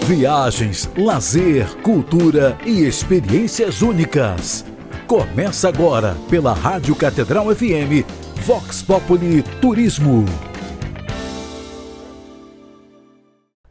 Viagens, lazer, cultura e experiências únicas. Começa agora pela Rádio Catedral FM, Vox Populi Turismo.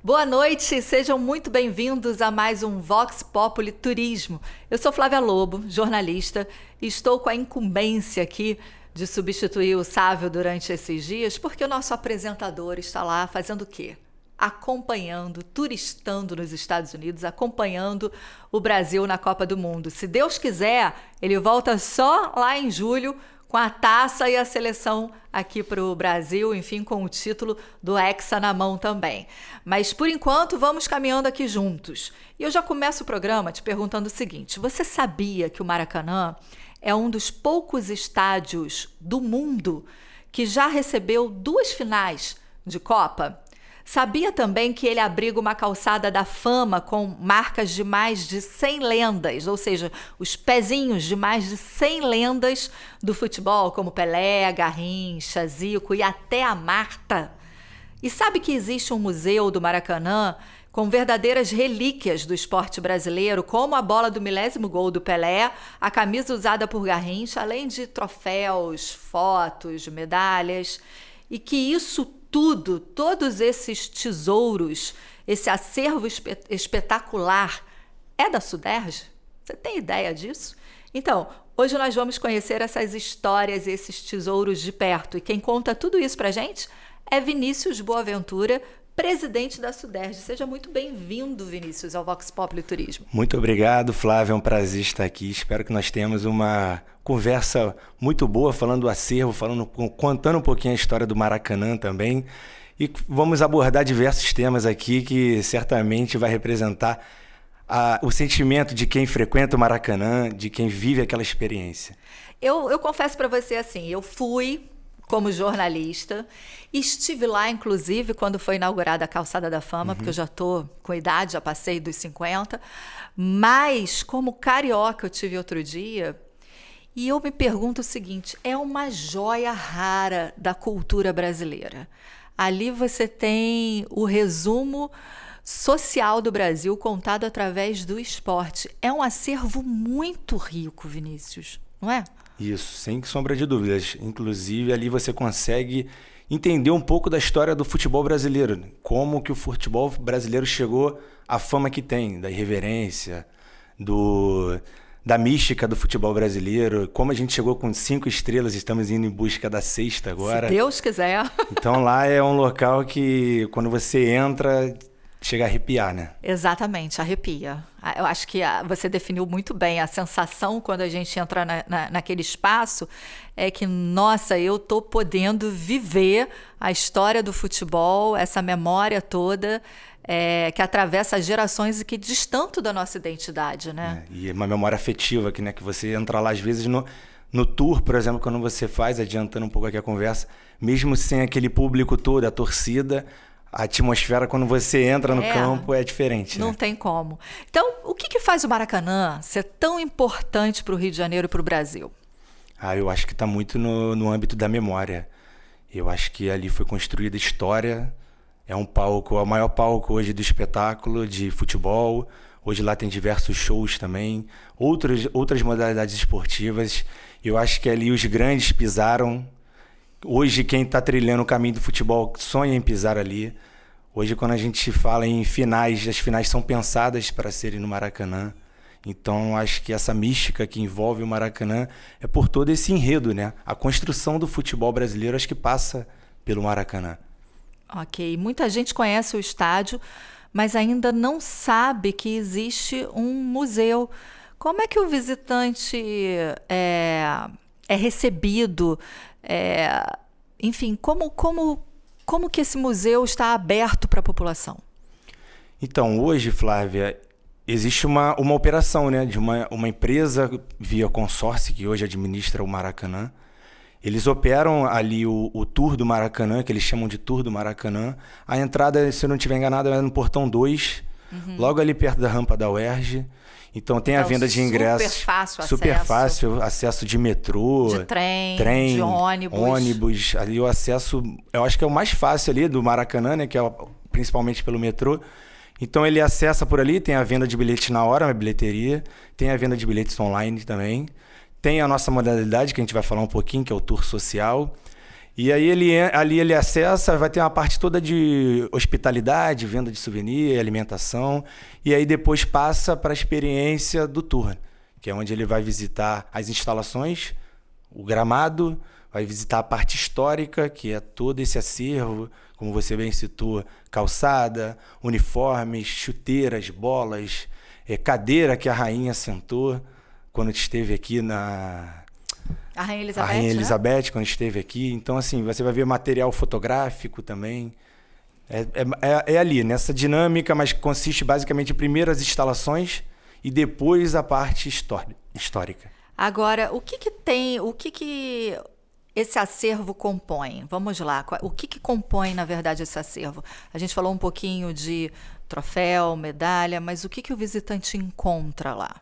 Boa noite, sejam muito bem-vindos a mais um Vox Populi Turismo. Eu sou Flávia Lobo, jornalista, e estou com a incumbência aqui de substituir o Sávio durante esses dias, porque o nosso apresentador está lá fazendo o quê? Acompanhando, turistando nos Estados Unidos, acompanhando o Brasil na Copa do Mundo. Se Deus quiser, ele volta só lá em julho com a taça e a seleção aqui para o Brasil, enfim, com o título do Hexa na mão também. Mas, por enquanto, vamos caminhando aqui juntos. E eu já começo o programa te perguntando o seguinte: você sabia que o Maracanã é um dos poucos estádios do mundo que já recebeu 2 finais de Copa? Sabia também que ele abriga uma calçada da fama com marcas de mais de 100 lendas, ou seja, os pezinhos de mais de 100 lendas do futebol, como Pelé, Garrincha, Zico e até a Marta? E sabe que existe um museu do Maracanã com verdadeiras relíquias do esporte brasileiro, como a bola do milésimo gol do Pelé, a camisa usada por Garrincha, além de troféus, fotos, medalhas, e que isso tudo, todos esses tesouros, esse acervo espetacular é da Suderj? Você tem ideia disso? Então, hoje nós vamos conhecer essas histórias, esses tesouros de perto. E quem conta tudo isso pra gente é Vinícius Boaventura, presidente da Suderj. Seja muito bem-vindo, Vinícius, ao Vox Populi Turismo. Muito obrigado, Flávia. É um prazer estar aqui. Espero que nós tenhamos uma conversa muito boa, falando do acervo, contando um pouquinho a história do Maracanã também. E vamos abordar diversos temas aqui que certamente vai representar o sentimento de quem frequenta o Maracanã, de quem vive aquela experiência. Eu confesso para você assim, eu fui como jornalista, estive lá inclusive quando foi inaugurada a Calçada da Fama, porque eu já estou com idade, já passei dos 50, mas como carioca eu tive outro dia, e eu me pergunto o seguinte: é uma joia rara da cultura brasileira. Ali você tem o resumo social do Brasil contado através do esporte. É um acervo muito rico, Vinícius, não é? Isso, sem sombra de dúvidas. Inclusive, ali você consegue entender um pouco da história do futebol brasileiro. Como que o futebol brasileiro chegou à fama que tem, da irreverência, da mística do futebol brasileiro. Como a gente chegou com 5 estrelas, estamos indo em busca da 6ª agora. Se Deus quiser. Então lá é um local que, quando você entra, chega a arrepiar, né? Exatamente, arrepia. Eu acho que você definiu muito bem a sensação quando a gente entra naquele espaço, é que, nossa, eu tô podendo viver a história do futebol, essa memória toda, que atravessa as gerações e que diz tanto da nossa identidade, né? E uma memória afetiva, que você entra lá às vezes no tour, por exemplo, quando você faz, adiantando um pouco aqui a conversa, mesmo sem aquele público todo, a torcida, a atmosfera quando você entra no campo é diferente. Não tem como. Então, o que faz o Maracanã ser tão importante para o Rio de Janeiro e para o Brasil? Eu acho que está muito no âmbito da memória. Eu acho que ali foi construída história. É um palco, é o maior palco hoje do espetáculo de futebol. Hoje lá tem diversos shows também, outras modalidades esportivas. Eu acho que ali os grandes pisaram. Hoje, quem está trilhando o caminho do futebol sonha em pisar ali. Hoje, quando a gente fala em finais, as finais são pensadas para serem no Maracanã. Então, acho que essa mística que envolve o Maracanã é por todo esse enredo, né? A construção do futebol brasileiro, acho que passa pelo Maracanã. Ok. Muita gente conhece o estádio, mas ainda não sabe que existe um museu. Como é que o visitante é recebido? Enfim, como que esse museu está aberto para a população? Então, hoje, Flávia, existe uma operação, né, de uma empresa via consórcio que hoje administra o Maracanã. Eles operam ali o tour do Maracanã, que eles chamam de tour do Maracanã. A entrada, se eu não estiver enganado, é no portão 2, logo ali perto da rampa da UERJ. Então tem a venda de ingressos. Super fácil acesso de metrô, de trem, de ônibus. Ali o acesso, eu acho que é o mais fácil ali do Maracanã, né, que é principalmente pelo metrô. Então ele acessa por ali, tem a venda de bilhetes na hora, uma bilheteria, tem a venda de bilhetes online também, tem a nossa modalidade, que a gente vai falar um pouquinho, que é o tour social. E aí ali ele acessa, vai ter uma parte toda de hospitalidade, venda de souvenir, alimentação, e aí depois passa para a experiência do tour, que é onde ele vai visitar as instalações, o gramado, vai visitar a parte histórica, que é todo esse acervo, como você bem citou, calçada, uniformes, chuteiras, bolas, cadeira que a rainha sentou quando esteve aqui A Rainha Elizabeth, a Rainha Elizabeth, né? quando esteve aqui. Então, assim, você vai ver material fotográfico também. É ali, nessa dinâmica, mas consiste basicamente em primeiro as instalações e depois a parte histórica. Agora, o que esse acervo compõe? Vamos lá, o que compõe, na verdade, esse acervo? A gente falou um pouquinho de troféu, medalha, mas o que o visitante encontra lá?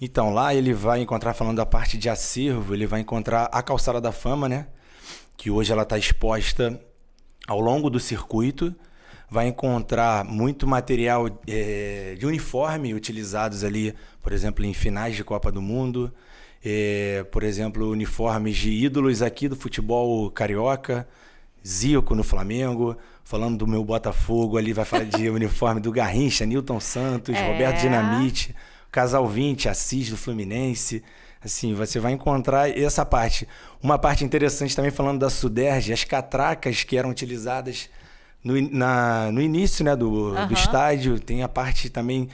Então, lá ele vai encontrar, falando da parte de acervo, ele vai encontrar a Calçada da Fama, né? Que hoje ela está exposta ao longo do circuito. Vai encontrar muito material de uniforme utilizados ali, por exemplo, em finais de Copa do Mundo. Por exemplo, uniformes de ídolos aqui do futebol carioca. Zico no Flamengo. Falando do meu Botafogo, ali vai falar de uniforme do Garrincha, Nilton Santos, Roberto Dinamite. Casal 20, Assis do Fluminense. Assim, você vai encontrar essa parte. Uma parte interessante também, falando da Suderj, as catracas que eram utilizadas no início, né, do estádio. Tem a parte também,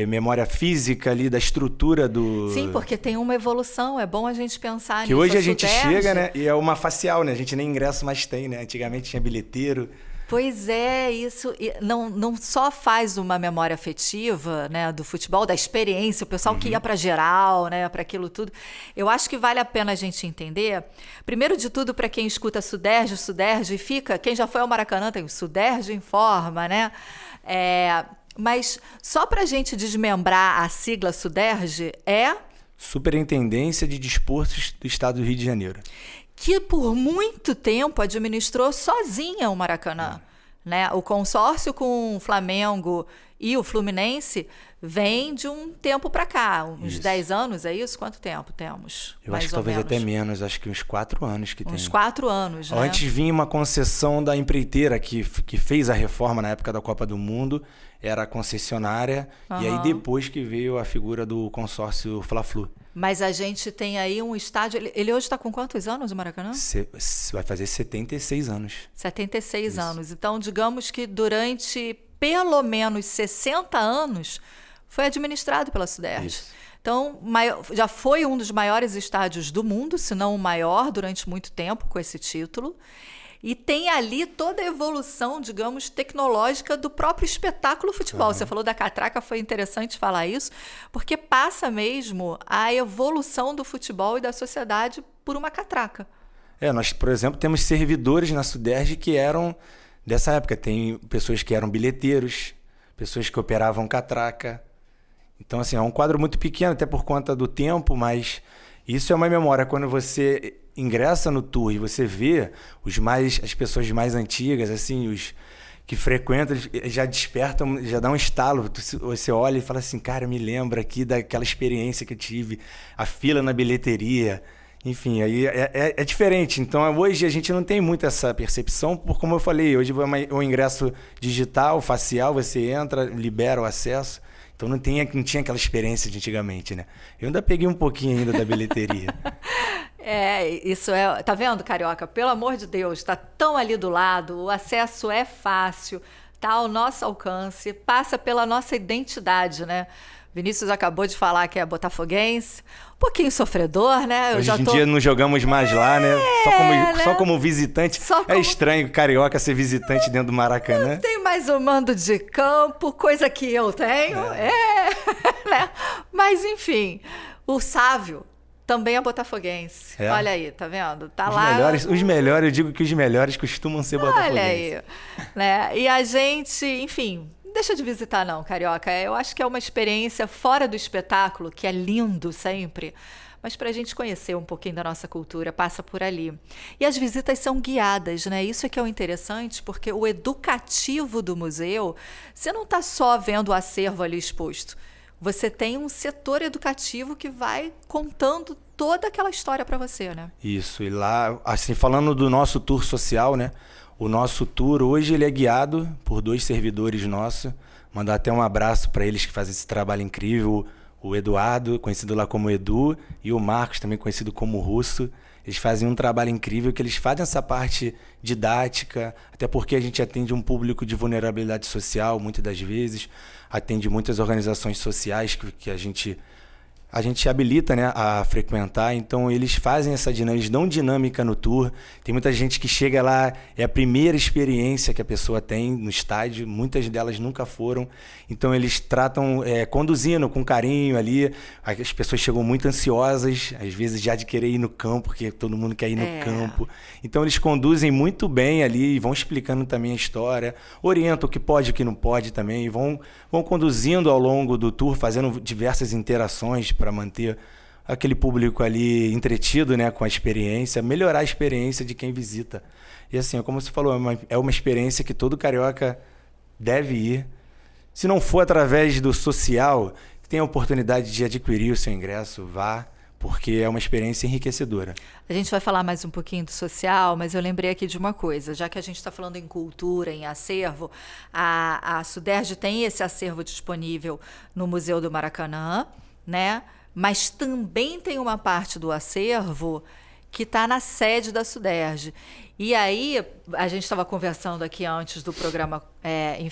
memória física ali, da estrutura do... Sim, porque tem uma evolução, é bom a gente pensar nisso. Que hoje a gente chega, né, e é uma facial, né? A gente nem ingresso mais tem, né? Antigamente tinha bilheteiro. Pois é, isso não só faz uma memória afetiva, né, do futebol, da experiência, o pessoal que ia para geral, né, para aquilo tudo. Eu acho que vale a pena a gente entender. Primeiro de tudo, para quem escuta Suderj fica, quem já foi ao Maracanã tem o Suderj Informa, né? Mas só para a gente desmembrar a sigla Suderj Superintendência de Desportos do Estado do Rio de Janeiro. Que por muito tempo administrou sozinha o Maracanã. Né? O consórcio com o Flamengo e o Fluminense vem de um tempo para cá, uns 10 anos, é isso? Quanto tempo temos? Eu acho que talvez até menos, acho que uns 4 anos que tem. Uns 4 anos, né? Antes vinha uma concessão da empreiteira que fez a reforma na época da Copa do Mundo, era a concessionária, e aí depois que veio a figura do consórcio Fla-Flu. Mas a gente tem aí um estádio... Ele hoje está com quantos anos, o Maracanã? Vai fazer 76 anos. 76 Isso. anos. Então, digamos que durante pelo menos 60 anos foi administrado pela Suderj. Isso. Então, já foi um dos maiores estádios do mundo, se não o maior, durante muito tempo, com esse título. E tem ali toda a evolução, digamos, tecnológica do próprio espetáculo futebol. Você falou da catraca, foi interessante falar isso, porque passa mesmo a evolução do futebol e da sociedade por uma catraca. Nós, por exemplo, temos servidores na Suderj que eram dessa época. Tem pessoas que eram bilheteiros, pessoas que operavam catraca. Então, assim, é um quadro muito pequeno, até por conta do tempo, mas isso é uma memória. Quando você ingressa no tour e você vê as pessoas mais antigas, assim, os que frequentam, já despertam, já dá um estalo. Você olha e fala assim, cara, me lembra aqui daquela experiência que eu tive, a fila na bilheteria. Enfim, aí é diferente. Então, hoje a gente não tem muito essa percepção, por como eu falei, hoje é um ingresso digital, facial, você entra, libera o acesso. Então não tinha aquela experiência de antigamente, né? Eu ainda peguei um pouquinho ainda da bilheteria. Isso é... Tá vendo, Carioca? Pelo amor de Deus, tá tão ali do lado, o acesso é fácil, tá ao nosso alcance, passa pela nossa identidade, né? Vinícius acabou de falar que é botafoguense, um pouquinho sofredor, né? Hoje em dia não jogamos mais lá, né? Só como visitante. É estranho carioca ser visitante dentro do Maracanã. Não tem mais o mando de campo, coisa que eu tenho. Né? Mas, enfim, o Sávio também é botafoguense. Olha aí, tá vendo? Tá lá. Os melhores, eu digo que os melhores costumam ser botafoguenses. Olha aí. Né? E a gente, enfim... Deixa de visitar não, Carioca. Eu acho que é uma experiência fora do espetáculo, que é lindo sempre, mas para a gente conhecer um pouquinho da nossa cultura, passa por ali. E as visitas são guiadas, né? Isso é que é o interessante, porque o educativo do museu, você não está só vendo o acervo ali exposto. Você tem um setor educativo que vai contando toda aquela história para você, né? Isso, e lá, assim, falando do nosso tour social, né? O nosso tour hoje ele é guiado por 2 servidores nossos. Mandar até um abraço para eles que fazem esse trabalho incrível. O Eduardo, conhecido lá como Edu, e o Marcos, também conhecido como Russo. Eles fazem um trabalho incrível, que eles fazem essa parte didática, até porque a gente atende um público de vulnerabilidade social, muitas das vezes, atende muitas organizações sociais que a gente habilita, né, a frequentar. Então eles fazem essa dinâmica, eles dão dinâmica no tour. Tem muita gente que chega lá, é a primeira experiência que a pessoa tem no estádio, muitas delas nunca foram. Então eles tratam conduzindo com carinho ali. As pessoas chegam muito ansiosas, às vezes já de querer ir no campo, porque todo mundo quer ir no campo. Então eles conduzem muito bem ali e vão explicando também a história, orientam o que pode e o que não pode também, e vão conduzindo ao longo do tour, fazendo diversas interações para manter aquele público ali entretido, né, com a experiência, melhorar a experiência de quem visita. E assim, como você falou, é uma experiência que todo carioca deve ir. Se não for através do social, tem a oportunidade de adquirir o seu ingresso, vá, porque é uma experiência enriquecedora. A gente vai falar mais um pouquinho do social, mas eu lembrei aqui de uma coisa. Já que a gente está falando em cultura, em acervo, a Suderj tem esse acervo disponível no Museu do Maracanã, né? Mas também tem uma parte do acervo que está na sede da Suderj. E aí, a gente estava conversando aqui antes do programa,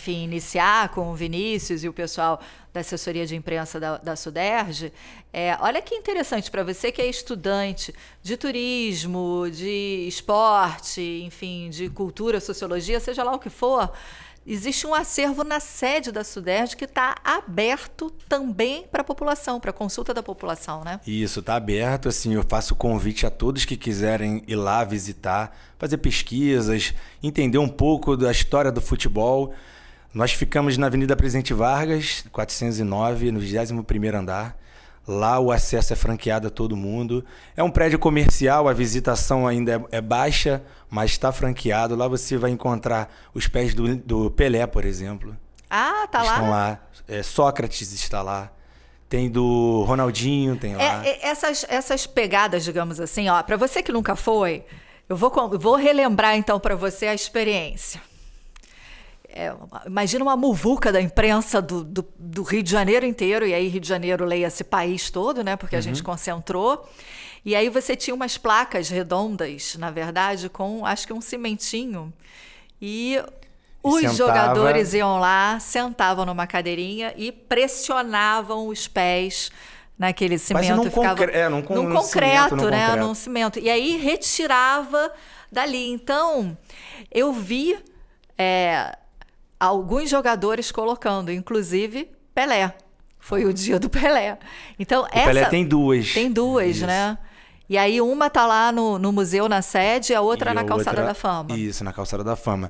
iniciar com o Vinícius e o pessoal da assessoria de imprensa da Suderj. Olha que interessante para você que é estudante de turismo, de esporte, enfim, de cultura, sociologia, seja lá o que for. Existe um acervo na sede da Suderj que está aberto também para a população, para a consulta da população, né? Isso, está aberto. Assim, eu faço convite a todos que quiserem ir lá visitar, fazer pesquisas, entender um pouco da história do futebol. Nós ficamos na Avenida Presidente Vargas, 409, no 21º andar. Lá o acesso é franqueado a todo mundo. É um prédio comercial, a visitação ainda é baixa, mas está franqueado. Lá você vai encontrar os pés do Pelé, por exemplo. Ah, tá lá? Estão lá. Sócrates está lá. Tem do Ronaldinho, tem lá. Essas pegadas, digamos assim, ó, para você que nunca foi, eu vou relembrar então para você a experiência. Imagina uma muvuca da imprensa do Rio de Janeiro inteiro, e aí Rio de Janeiro leia-se país todo, né? Porque a gente concentrou. E aí você tinha umas placas redondas, na verdade, com acho que um cimentinho. E os jogadores iam lá, sentavam numa cadeirinha e pressionavam os pés naquele cimento. Num concreto, né? Concreto. Num cimento. E aí retirava dali. Então, eu vi alguns jogadores colocando, inclusive Pelé. Foi o dia do Pelé. Então, Pelé tem duas. Tem duas, isso, né? E aí uma tá lá no museu, na sede, e a outra na Calçada da Fama. Isso, na Calçada da Fama.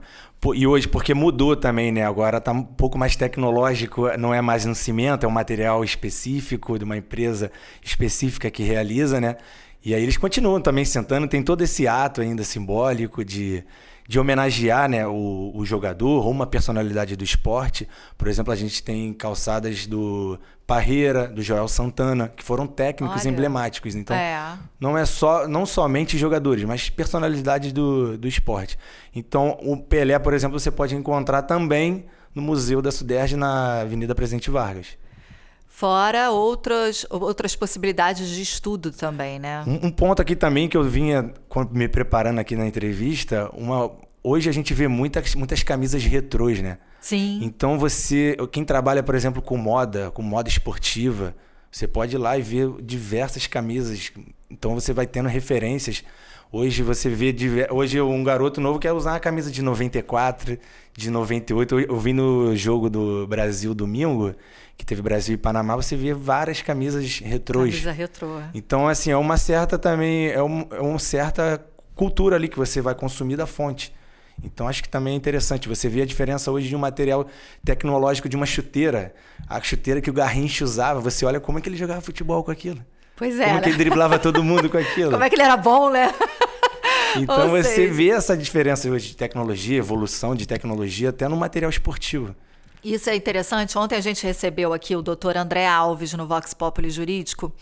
E hoje, porque mudou também, né? Agora tá um pouco mais tecnológico, não é mais no cimento, é um material específico de uma empresa específica que realiza, né? E aí eles continuam também sentando, tem todo esse ato ainda simbólico de homenagear, né, o jogador ou uma personalidade do esporte. Por exemplo, a gente tem calçadas do Parreira, do Joel Santana, que foram técnicos emblemáticos. Então, não somente jogadores, mas personalidades do esporte. Então, o Pelé, por exemplo, você pode encontrar também no Museu da Suderj, na Avenida Presidente Vargas. Fora outras possibilidades de estudo também, né? Um ponto aqui também que eu vinha me preparando aqui na entrevista, hoje a gente vê muitas camisas retrôs, né? Sim. Então quem trabalha, por exemplo, com moda esportiva, você pode ir lá e ver diversas camisas. Então você vai tendo referências. Hoje você vê, hoje um garoto novo quer usar uma camisa de 94, de 98. Eu vi no jogo do Brasil domingo, que teve Brasil e Panamá, você vê várias camisas retrôs. Camisa retrô. Então, assim, é uma certa cultura ali que você vai consumir da fonte. Então, acho que também é interessante. Você vê a diferença hoje de um material tecnológico de uma chuteira. A chuteira que o Garrincha usava, você olha como é que ele jogava futebol com aquilo. Pois é, Como que ele driblava todo mundo com aquilo? Como é que ele era bom, né? Então você vê essa diferença hoje de tecnologia, evolução de tecnologia, até no material esportivo. Isso é interessante. Ontem a gente recebeu aqui o Dr. André Alves no Vox Populi Jurídico,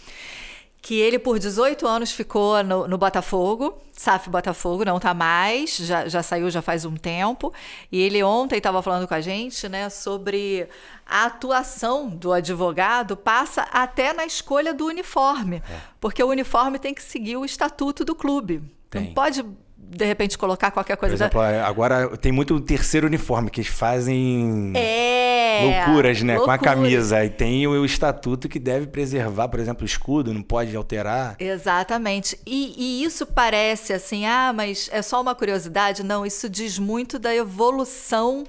que ele por 18 anos ficou no Botafogo, SAF Botafogo, não está mais, já saiu já faz um tempo, e ele ontem estava falando com a gente, né, sobre a atuação do advogado passa até na escolha do uniforme, porque o uniforme tem que seguir o estatuto do clube. Não pode, de repente, colocar qualquer coisa. Por exemplo, agora tem muito o terceiro uniforme, que eles fazem loucuras, né? Com a camisa. E tem o estatuto que deve preservar, por exemplo, o escudo, não pode alterar. Exatamente. E isso parece assim, mas é só uma curiosidade. Não, isso diz muito da evolução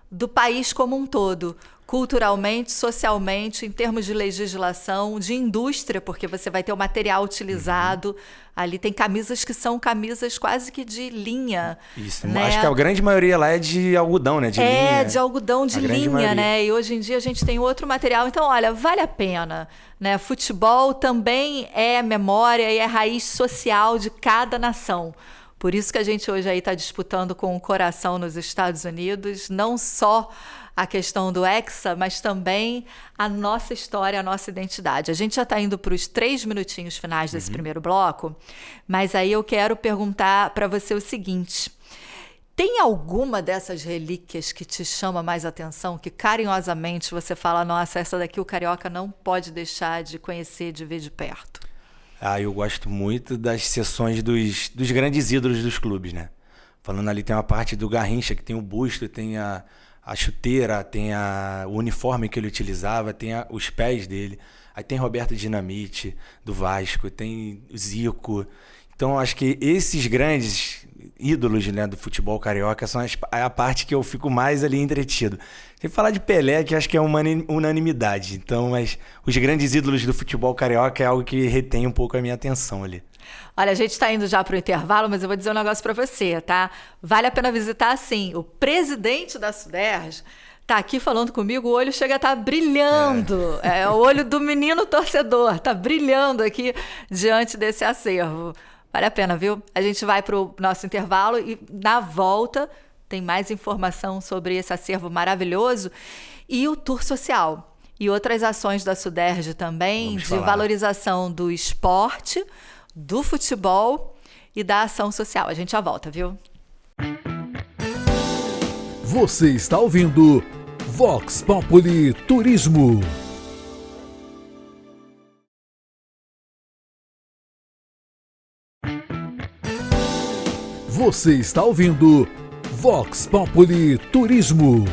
do país como um todo. Culturalmente, socialmente, em termos de legislação, de indústria, porque você vai ter o material utilizado. Ali tem camisas que são camisas quase que de linha. Isso, né? Acho que a grande maioria lá é de algodão, né? De linha. De algodão de linha, né? E hoje em dia a gente tem outro material. Então, olha, vale a pena, né? Futebol também é memória e é raiz social de cada nação. Por isso que a gente hoje aí está disputando com o coração nos Estados Unidos, não só a questão do Hexa, mas também a nossa história, a nossa identidade. A gente já está indo para os 3 minutinhos finais desse primeiro bloco, mas aí eu quero perguntar para você o seguinte: tem alguma dessas relíquias que te chama mais atenção, que carinhosamente você fala, nossa, essa daqui o carioca não pode deixar de conhecer, de ver de perto? Eu gosto muito das sessões dos grandes ídolos dos clubes, né? Falando ali, tem uma parte do Garrincha, que tem o busto, tem a chuteira, tem o uniforme que ele utilizava, tem os pés dele. Aí tem Roberto Dinamite, do Vasco, tem o Zico. Então, acho que esses grandes ídolos, né, do futebol carioca são a parte que eu fico mais ali entretido. Tem que falar de Pelé, que acho que é uma unanimidade. Então, mas os grandes ídolos do futebol carioca é algo que retém um pouco a minha atenção ali. Olha, a gente está indo já para o intervalo, mas eu vou dizer um negócio para você, tá? Vale a pena visitar, sim. O presidente da Suderj tá aqui falando comigo, o olho chega a estar brilhando. É o olho do menino torcedor, tá brilhando aqui diante desse acervo. Vale a pena, viu? A gente vai para o nosso intervalo e, na volta, tem mais informação sobre esse acervo maravilhoso e o tour social. E outras ações da Suderj também, de valorização do esporte, do futebol e da ação social. A gente já volta, viu? Você está ouvindo Vox Populi Turismo. Você está ouvindo Vox Populi Turismo.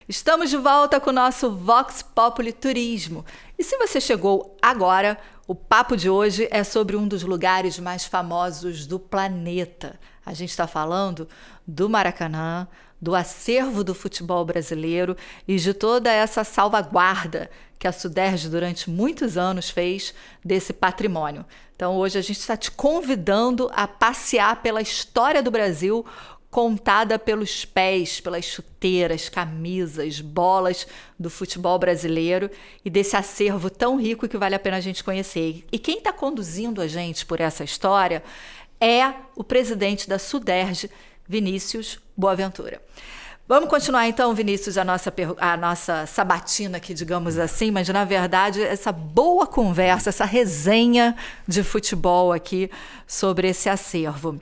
Estamos de volta com o nosso Vox Populi Turismo. E se você chegou agora, o papo de hoje é sobre um dos lugares mais famosos do planeta. A gente está falando do Maracanã, do acervo do futebol brasileiro e de toda essa salvaguarda que a Suderj durante muitos anos fez desse patrimônio. Então hoje a gente está te convidando a passear pela história do Brasil, contada pelos pés, pelas chuteiras, camisas, bolas do futebol brasileiro e desse acervo tão rico que vale a pena a gente conhecer. E quem está conduzindo a gente por essa história é o presidente da Suderj, Vinícius Boaventura. Vamos continuar então, Vinícius, a nossa sabatina aqui, digamos assim, mas na verdade essa boa conversa, essa resenha de futebol aqui sobre esse acervo.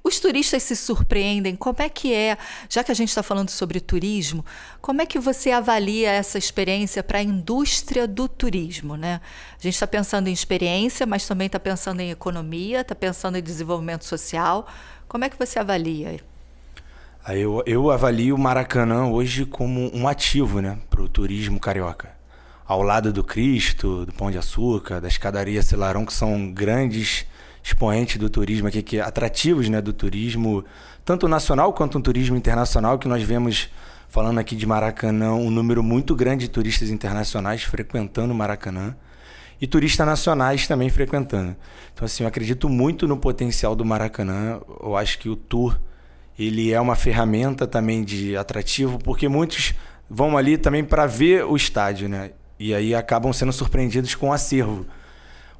Os turistas se surpreendem, como é que já que a gente está falando sobre turismo, como é que você avalia essa experiência para a indústria do turismo, né? A gente está pensando em experiência, mas também está pensando em economia, está pensando em desenvolvimento social. Como é que você avalia? Eu avalio o Maracanã hoje como um ativo, né, para o turismo carioca. Ao lado do Cristo, do Pão de Açúcar, da Escadaria Selarón, que são grandes expoentes do turismo aqui, que atrativos, né, do turismo, tanto nacional quanto um turismo internacional, que nós vemos, falando aqui de Maracanã, um número muito grande de turistas internacionais frequentando o Maracanã e turistas nacionais também frequentando. Então, assim, eu acredito muito no potencial do Maracanã. Eu acho que o tour, ele é uma ferramenta também de atrativo, porque muitos vão ali também para ver o estádio, né? e aí acabam sendo surpreendidos com o acervo.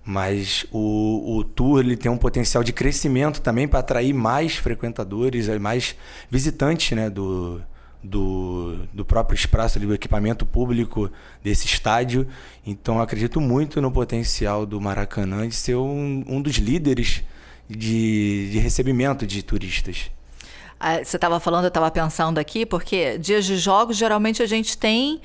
Mas o tour ele tem um potencial de crescimento também para atrair mais frequentadores, mais visitantes, né, do próprio espaço, do equipamento público desse estádio. Então, eu acredito muito no potencial do Maracanã de ser um dos líderes de recebimento de turistas. Você estava falando, eu estava pensando aqui, porque dias de jogos, geralmente a gente tem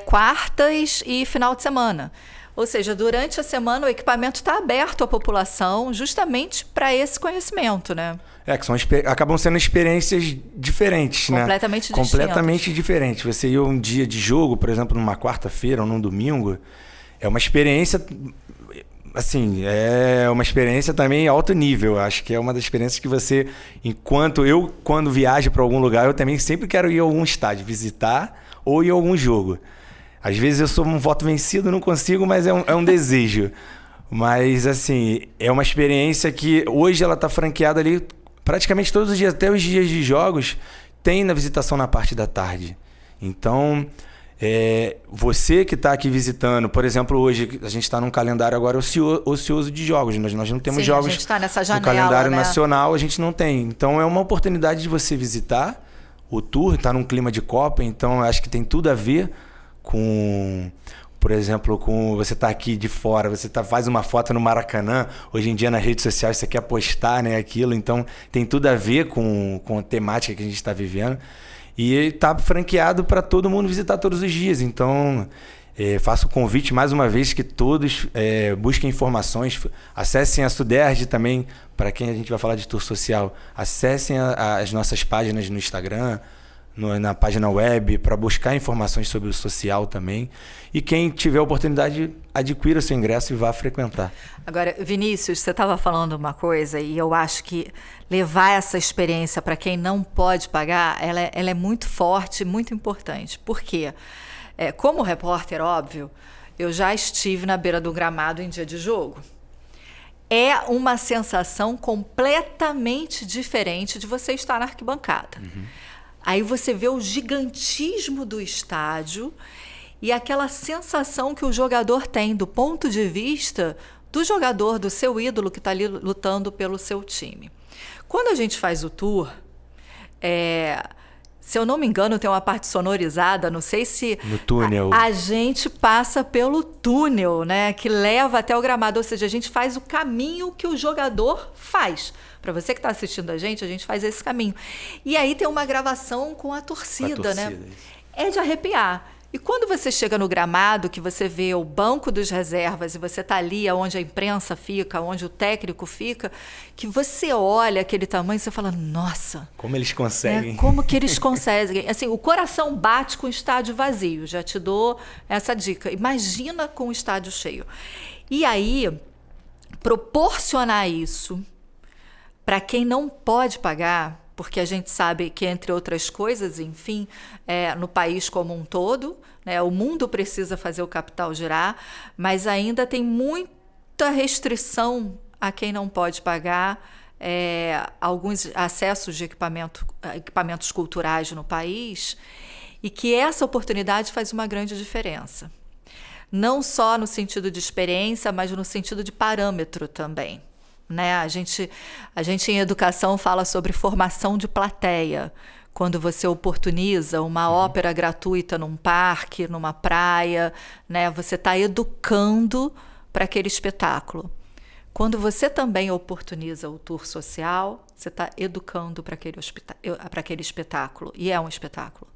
quartas e final de semana. Ou seja, durante a semana o equipamento está aberto à população justamente para esse conhecimento, né? Que acabam sendo experiências diferentes, né? Completamente diferentes. Você ir um dia de jogo, por exemplo, numa quarta-feira ou num domingo, é uma experiência, assim, é uma experiência também alto nível. Acho que é uma das experiências que você, quando viajo para algum lugar, eu também sempre quero ir a algum estádio, visitar ou ir a algum jogo. Às vezes eu sou um voto vencido, não consigo, mas é um desejo. Mas, assim, é uma experiência que hoje ela está franqueada ali praticamente todos os dias, até os dias de jogos, tem na visitação na parte da tarde. Então, você que está aqui visitando, por exemplo, hoje a gente está num calendário agora ocioso de jogos. Nós não temos jogos. A gente está nessa janela, no calendário né? nacional, a gente não tem. Então, é uma oportunidade de você visitar o tour, está num clima de Copa, então acho que tem tudo a ver com, por exemplo, com você tá aqui de fora, você faz uma foto no Maracanã, hoje em dia nas redes sociais você quer postar, né, aquilo, então tem tudo a ver com a temática que a gente está vivendo e está franqueado para todo mundo visitar todos os dias. Então faço o convite mais uma vez que todos busquem informações, acessem a Suderj também, para quem a gente vai falar de tour social, acessem as nossas páginas no Instagram, na página web, para buscar informações sobre o social também. E quem tiver oportunidade, adquira seu ingresso e vá frequentar. Agora, Vinícius, você estava falando uma coisa e eu acho que levar essa experiência para quem não pode pagar, ela é muito forte, muito importante. Por quê? Como repórter, óbvio, eu já estive na beira do gramado em dia de jogo. É uma sensação completamente diferente de você estar na arquibancada. Uhum. Aí você vê o gigantismo do estádio e aquela sensação que o jogador tem do ponto de vista do jogador, do seu ídolo que está ali lutando pelo seu time. Quando a gente faz o tour, se eu não me engano, tem uma parte sonorizada, não sei se... No túnel. A gente passa pelo túnel, né, que leva até o gramado, ou seja, a gente faz o caminho que o jogador faz. Para você que está assistindo a gente faz esse caminho. E aí tem uma gravação com a torcida, né? É de arrepiar. E quando você chega no gramado, que você vê o banco dos reservas e você está ali onde a imprensa fica, onde o técnico fica, que você olha aquele tamanho e você fala, nossa... Como eles conseguem. Como que eles conseguem. Assim, o coração bate com o estádio vazio. Já te dou essa dica. Imagina com o estádio cheio. E aí, proporcionar isso para quem não pode pagar, porque a gente sabe que, entre outras coisas, enfim, no país como um todo, né, o mundo precisa fazer o capital girar, mas ainda tem muita restrição a quem não pode pagar alguns acessos de equipamentos culturais no país, e que essa oportunidade faz uma grande diferença. Não só no sentido de experiência, mas no sentido de parâmetro também. Né? A gente em educação fala sobre formação de plateia. Quando você oportuniza uma ópera gratuita num parque, numa praia, né? Você está educando para aquele espetáculo. Quando você também oportuniza o tour social, você está educando para aquele espetáculo. E é um espetáculo.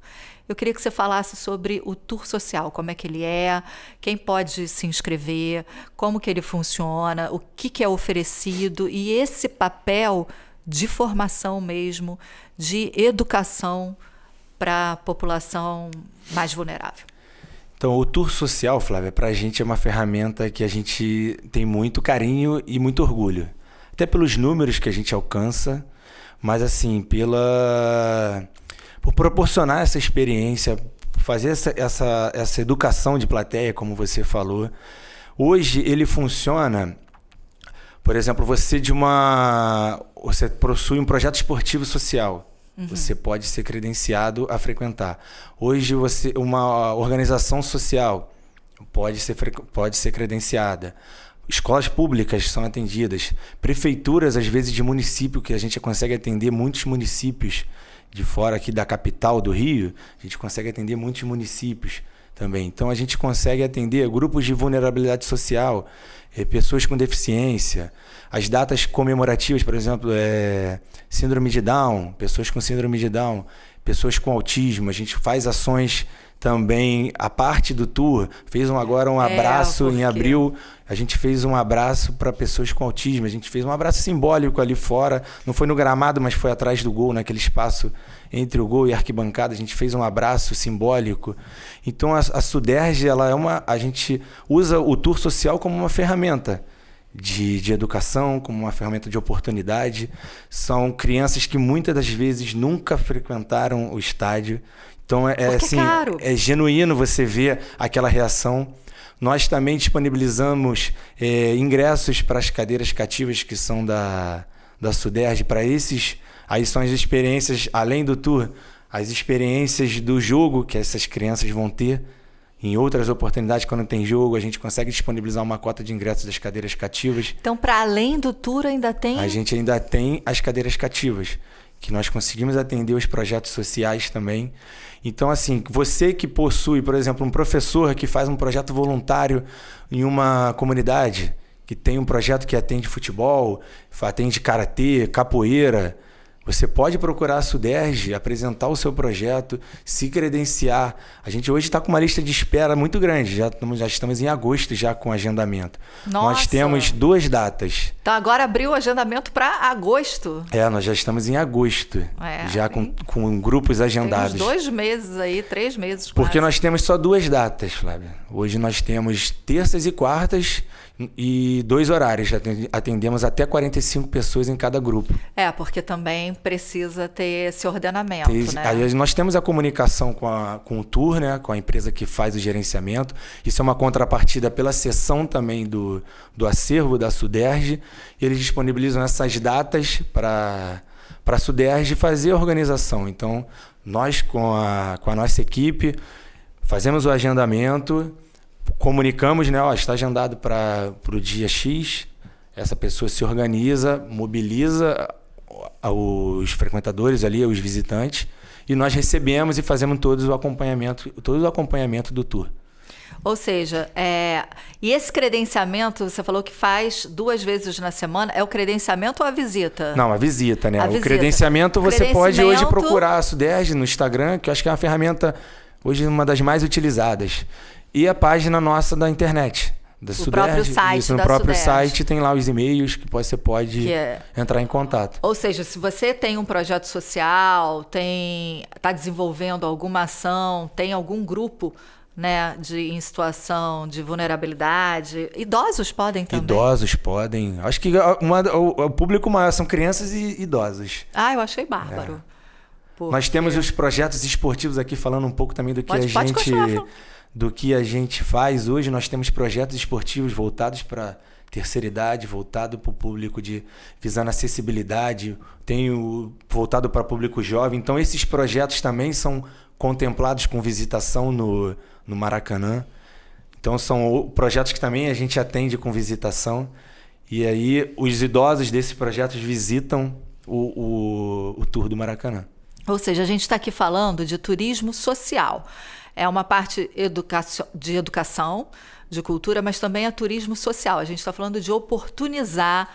Eu queria que você falasse sobre o tour social, como é que ele é, quem pode se inscrever, como que ele funciona, o que é oferecido e esse papel de formação mesmo, de educação para a população mais vulnerável. Então, o tour social, Flávia, para a gente é uma ferramenta que a gente tem muito carinho e muito orgulho. Até pelos números que a gente alcança, mas assim, por proporcionar essa experiência, fazer essa educação de plateia, como você falou. Hoje ele funciona, por exemplo, você possui um projeto esportivo social. Uhum. Você pode ser credenciado a frequentar. Hoje uma organização social, pode ser credenciada. Escolas públicas são atendidas. Prefeituras, às vezes, de município, que a gente consegue atender muitos municípios de fora aqui da capital do Rio, a gente consegue atender muitos municípios também. Então, a gente consegue atender grupos de vulnerabilidade social, pessoas com deficiência, as datas comemorativas, por exemplo, síndrome de Down, pessoas com síndrome de Down, pessoas com autismo. A gente faz ações também, a parte do tour, fez agora um abraço em abril, a gente fez um abraço para pessoas com autismo, a gente fez um abraço simbólico ali fora, não foi no gramado, mas foi atrás do gol, naquele espaço entre o gol e a arquibancada, a gente fez um abraço simbólico. Então a Suderj, a gente usa o tour social como uma ferramenta de educação, como uma ferramenta de oportunidade. São crianças que muitas das vezes nunca frequentaram o estádio. Então é genuíno você ver aquela reação. Nós também disponibilizamos ingressos para as cadeiras cativas que são da Suderj, para esses. Aí são as experiências, além do tour, as experiências do jogo que essas crianças vão ter. Em outras oportunidades, quando tem jogo, a gente consegue disponibilizar uma cota de ingressos das cadeiras cativas. Então, para além do tour, ainda tem? A gente ainda tem as cadeiras cativas, que nós conseguimos atender os projetos sociais também. Então, assim, você que possui, por exemplo, um professor que faz um projeto voluntário em uma comunidade, que tem um projeto que atende futebol, atende karatê, capoeira, você pode procurar a Suderj, apresentar o seu projeto, se credenciar. A gente hoje está com uma lista de espera muito grande, já estamos em agosto já com agendamento. Nossa. Nós temos 2 datas. Então agora abriu o agendamento para agosto. Nós já estamos em agosto, já com grupos agendados. Tem uns 2 meses aí, 3 meses. Porque nós temos só 2 datas, Flávia. Hoje nós temos terças e quartas e 2 horários. Atendemos até 45 pessoas em cada grupo. Porque também precisa ter esse ordenamento, né? Aí nós temos a comunicação com o tour, né? Com a empresa que faz o gerenciamento. Isso é uma contrapartida pela cessão também do acervo da Suderj. E eles disponibilizam essas datas para a Suderj fazer a organização. Então, nós com a nossa equipe fazemos o agendamento, comunicamos, né? Está agendado para o dia X. Essa pessoa se organiza, mobiliza os frequentadores ali, os visitantes, e nós recebemos e fazemos todo o acompanhamento do tour. Ou seja, e esse credenciamento, você falou que faz 2 vezes na semana, é o credenciamento ou a visita? Não, a visita, né? A visita. Credenciamento você pode hoje procurar a Suderj no Instagram, que eu acho que é uma ferramenta hoje uma das mais utilizadas. E a página nossa da internet. Da Suderj, próprio site no próprio site tem lá os e-mails que você pode entrar em contato. Ou seja, se você tem um projeto social, está desenvolvendo alguma ação, tem algum grupo, né, em situação de vulnerabilidade, idosos podem também? Idosos podem. Acho que o público maior são crianças e idosos. Eu achei bárbaro. Nós temos os projetos esportivos aqui, falando um pouco também do que a gente faz hoje. Nós temos projetos esportivos voltados para terceira idade, voltado para o público visando acessibilidade, voltado para o público jovem. Então, esses projetos também são contemplados com visitação no Maracanã. Então, são projetos que também a gente atende com visitação. E aí, os idosos desses projetos visitam o tour do Maracanã. Ou seja, a gente está aqui falando de turismo social. É uma parte de educação, de cultura, mas também é turismo social. A gente está falando de oportunizar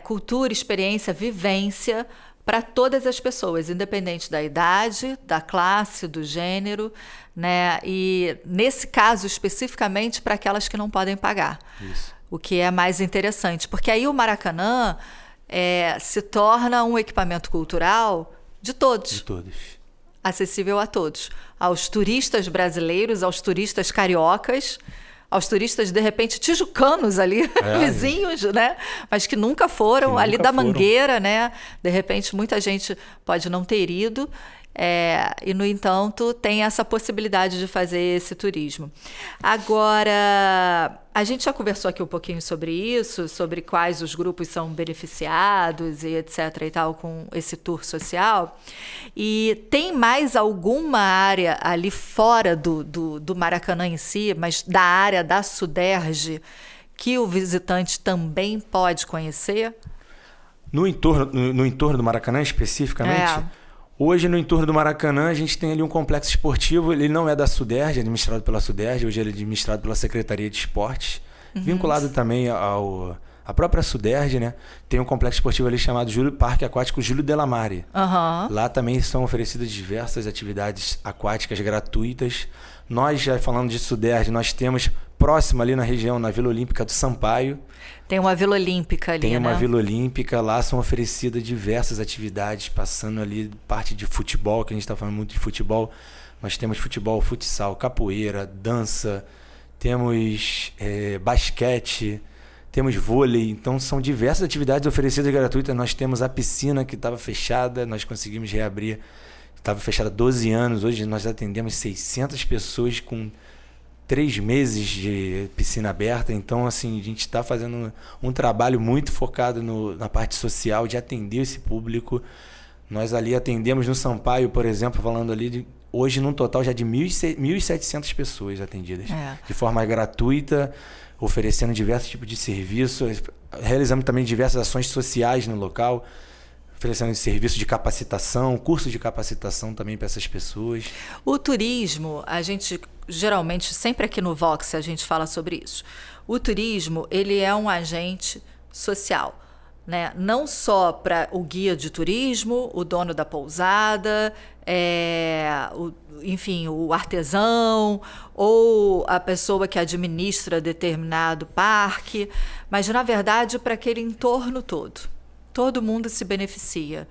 cultura, experiência, vivência para todas as pessoas, independente da idade, da classe, do gênero, né? E nesse caso, especificamente, para aquelas que não podem pagar. Isso. O que é mais interessante, porque aí o Maracanã se torna um equipamento cultural de todos. De todos. Acessível a todos. Aos turistas brasileiros, aos turistas cariocas, aos turistas, de repente, tijucanos ali, vizinhos, né? Mas que nunca foram, ali da Mangueira, né? De repente, muita gente pode não ter ido. E, no entanto, tem essa possibilidade de fazer esse turismo. Agora, a gente já conversou aqui um pouquinho sobre isso, sobre quais os grupos são beneficiados e etc. e tal, com esse tour social. E tem mais alguma área ali fora do Maracanã em si, mas da área da Suderge, que o visitante também pode conhecer? No entorno do Maracanã, especificamente, hoje no entorno do Maracanã a gente tem ali um complexo esportivo, ele não é da Suderge, é administrado pela Suderge, hoje ele é administrado pela Secretaria de Esportes, vinculado também à própria Suderge, né? Tem um complexo esportivo ali chamado Parque Aquático Júlio Delamare. Lá também são oferecidas diversas atividades aquáticas gratuitas. Nós, já falando de Suderge, nós temos próximo ali na região, na Vila Olímpica do Sampaio. Tem uma Vila Olímpica ali, Tem uma né? Vila Olímpica, lá são oferecidas diversas atividades, passando ali parte de futebol, que a gente está falando muito de futebol. Nós temos futebol, futsal, capoeira, dança, temos basquete, temos vôlei. Então são diversas atividades oferecidas gratuitas. Nós temos a piscina que estava fechada, nós conseguimos reabrir. Estava fechada há 12 anos, hoje nós atendemos 600 pessoas com 3 meses de piscina aberta. Então, assim, a gente está fazendo um trabalho muito focado na parte social, de atender esse público. Nós ali atendemos no Sampaio, por exemplo, falando ali, hoje num total já de 1.700 pessoas atendidas, de forma gratuita, oferecendo diversos tipos de serviços. Realizamos também diversas ações sociais no local, oferecendo serviço de capacitação, curso de capacitação também para essas pessoas. O turismo, a gente geralmente, sempre aqui no Vox a gente fala sobre isso. O turismo, ele é um agente social, né? Não só para o guia de turismo, o dono da pousada, enfim, o artesão ou a pessoa que administra determinado parque, mas na verdade para aquele entorno todo. Todo mundo se beneficia.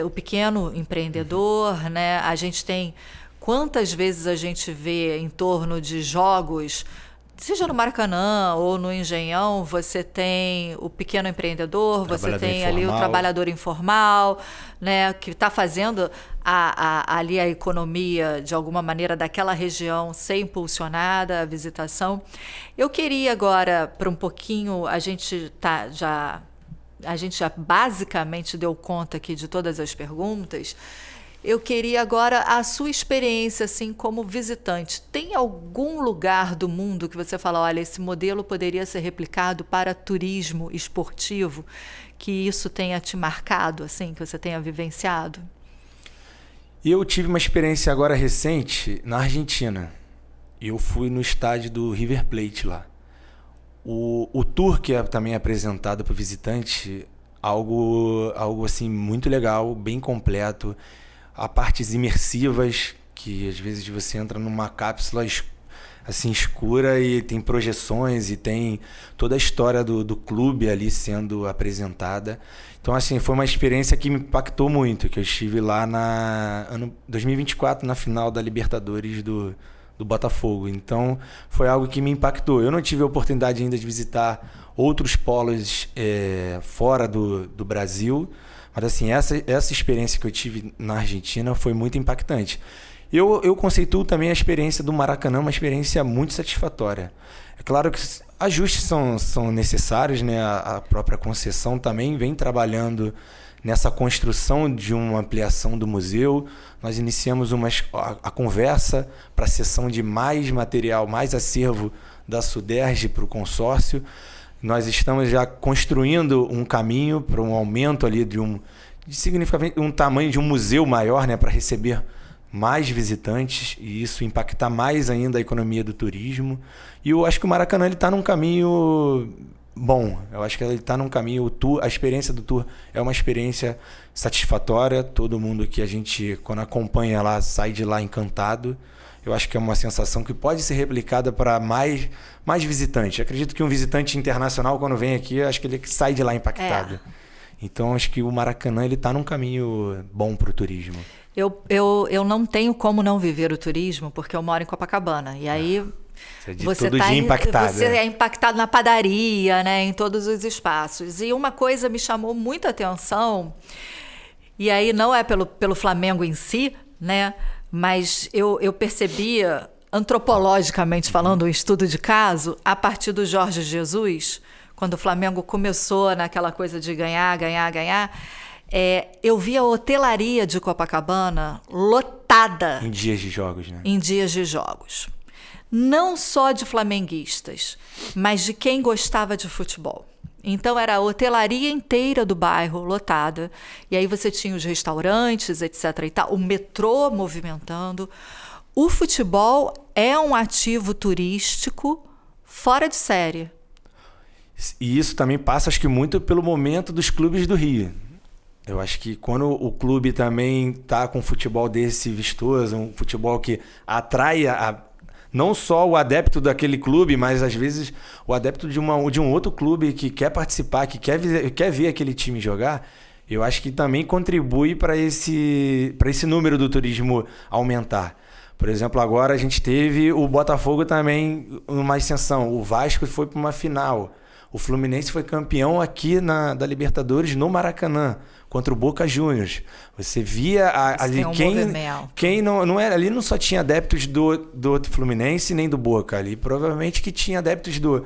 O pequeno empreendedor, né? A gente tem... Quantas vezes a gente vê em torno de jogos, seja no Maracanã ou no Engenhão, você tem o pequeno empreendedor, você tem ali o trabalhador informal, né? Que está fazendo ali a economia, de alguma maneira, daquela região ser impulsionada, a visitação. Eu queria agora, para um pouquinho, a gente já basicamente deu conta aqui de todas as perguntas. Eu queria agora a sua experiência, assim, como visitante. Tem algum lugar do mundo que você fala, olha, esse modelo poderia ser replicado para turismo esportivo, que isso tenha te marcado, assim, que você tenha vivenciado? Eu tive uma experiência agora recente na Argentina. Eu fui no estádio do River Plate lá. O tour que é também apresentado para o visitante, algo assim muito legal, bem completo. Há partes imersivas, que às vezes você entra numa cápsula assim escura e tem projeções e tem toda a história do clube ali sendo apresentada. Então, assim, foi uma experiência que me impactou muito, que eu estive lá ano 2024, na final da Libertadores do Botafogo. Então, foi algo que me impactou. Eu não tive a oportunidade ainda de visitar outros polos fora do Brasil, mas assim, essa experiência que eu tive na Argentina foi muito impactante. Eu conceituo também a experiência do Maracanã uma experiência muito satisfatória. É claro que ajustes são necessários, né? A própria concessão também vem trabalhando nessa construção de uma ampliação do museu. Nós iniciamos a conversa para a cessão de mais material, mais acervo da Suderge para o consórcio. Nós estamos já construindo um caminho para um aumento ali significativamente um tamanho de um museu maior, né, para receber mais visitantes e isso impactar mais ainda a economia do turismo. E eu acho que o Maracanã está num caminho bom. Eu acho que ele está num caminho... A experiência do tour é uma experiência satisfatória. Todo mundo que a gente, quando acompanha lá, sai de lá encantado. Eu acho que é uma sensação que pode ser replicada para mais visitantes. Eu acredito que um visitante internacional, quando vem aqui, acho que ele sai de lá impactado. Então, acho que o Maracanã está num caminho bom para o turismo. Eu não tenho como não viver o turismo, porque eu moro em Copacabana. E aí você é impactado na padaria, né, em todos os espaços. E uma coisa me chamou muita atenção, E aí não é pelo Flamengo em si, né? Mas eu percebia, antropologicamente falando, um estudo de caso, a partir do Jorge Jesus, quando o Flamengo começou naquela coisa de ganhar, eu via a hotelaria de Copacabana lotada. Em dias de jogos, né? Em dias de jogos. Não só de flamenguistas, mas de quem gostava de futebol. Então era a hotelaria inteira do bairro lotada, e aí você tinha os restaurantes, etc. e tal, o metrô movimentando. O futebol é um ativo turístico fora de série. E isso também passa, acho que muito pelo momento dos clubes do Rio. Eu acho que quando o clube também está com um futebol desse vistoso, um futebol que atrai não só o adepto daquele clube, mas às vezes o adepto de um outro clube que quer participar, que quer ver aquele time jogar, eu acho que também contribui para esse número do turismo aumentar. Por exemplo, agora a gente teve o Botafogo também numa ascensão, o Vasco foi para uma final, o Fluminense foi campeão aqui da Libertadores no Maracanã, contra o Boca Juniors. Você via ali quem não era ali, não só tinha adeptos do Fluminense nem do Boca ali, provavelmente que tinha adeptos do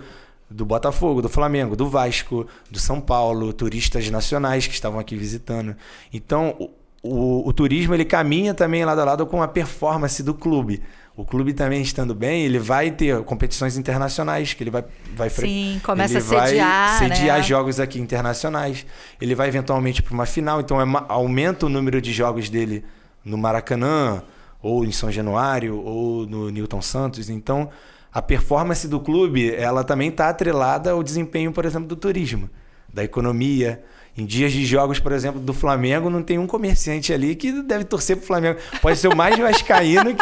Botafogo, do Flamengo, do Vasco, do São Paulo, turistas nacionais que estavam aqui visitando. Então, o turismo ele caminha também lado a lado com a performance do clube. O clube também estando bem, ele vai ter competições internacionais, que ele vai Sim, começa ele a sediar, vai sediar né? jogos aqui internacionais. Ele vai eventualmente para uma final, então aumenta o número de jogos dele no Maracanã, ou em São Januário, ou no Newton Santos. Então, a performance do clube, ela também está atrelada ao desempenho, por exemplo, do turismo, da economia. Em dias de jogos, por exemplo, do Flamengo, não tem um comerciante ali que deve torcer pro Flamengo. Pode ser o mais vascaíno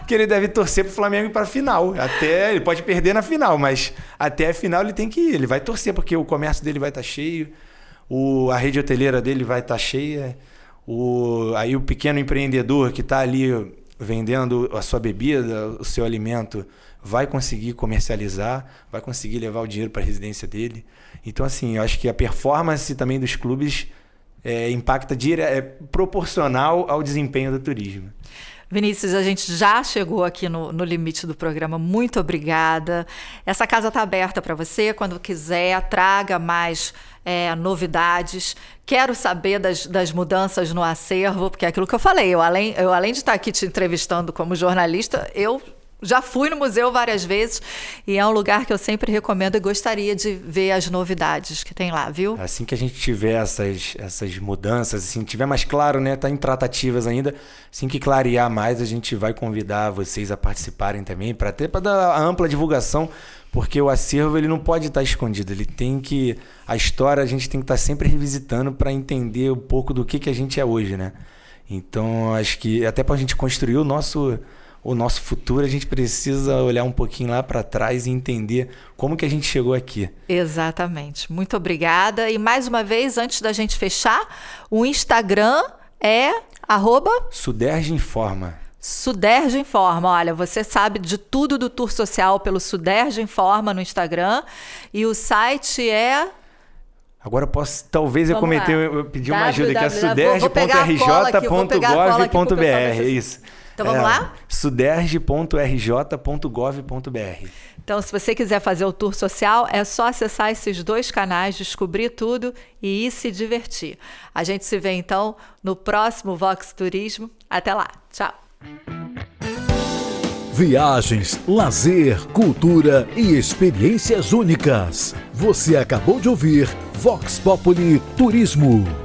que ele deve torcer pro Flamengo para a final. Até ele pode perder na final, mas até a final ele tem que ir. Ele vai torcer porque o comércio dele vai estar cheio, a rede hoteleira dele vai estar cheia, aí o pequeno empreendedor que está ali vendendo a sua bebida, o seu alimento, vai conseguir comercializar, vai conseguir levar o dinheiro para a residência dele. Então, assim, eu acho que a performance também dos clubes impacta proporcional ao desempenho do turismo. Vinícius, a gente já chegou aqui no limite do programa. Muito obrigada. Essa casa está aberta para você. Quando quiser, traga mais novidades. Quero saber das mudanças no acervo, porque é aquilo que eu falei. Eu além de estar aqui te entrevistando como jornalista, eu já fui no museu várias vezes e é um lugar que eu sempre recomendo e gostaria de ver as novidades que tem lá, viu? Assim que a gente tiver essas mudanças, assim, tiver mais claro, né? Tá em tratativas ainda. Assim que clarear mais, a gente vai convidar vocês a participarem também, para dar a ampla divulgação, porque o acervo ele não pode estar escondido. A história a gente tem que estar sempre revisitando para entender um pouco do que a gente é hoje, né? Então, acho que até para a gente construir o nosso futuro, a gente precisa olhar um pouquinho lá para trás e entender como que a gente chegou aqui. Exatamente. Muito obrigada. E mais uma vez, antes da gente fechar, o Instagram é Suderge Informa. Suderge Informa. Olha, você sabe de tudo do Tour Social pelo Suderge Informa no Instagram. E o site é... Agora talvez eu pedi uma ajuda aqui, é suderge.rj.gov.br. É isso. Então vamos lá? suderge.rj.gov.br. Então, se você quiser fazer o tour social, é só acessar esses 2 canais, descobrir tudo e ir se divertir. A gente se vê, então, no próximo Vox Turismo. Até lá. Tchau. Viagens, lazer, cultura e experiências únicas. Você acabou de ouvir Vox Populi Turismo.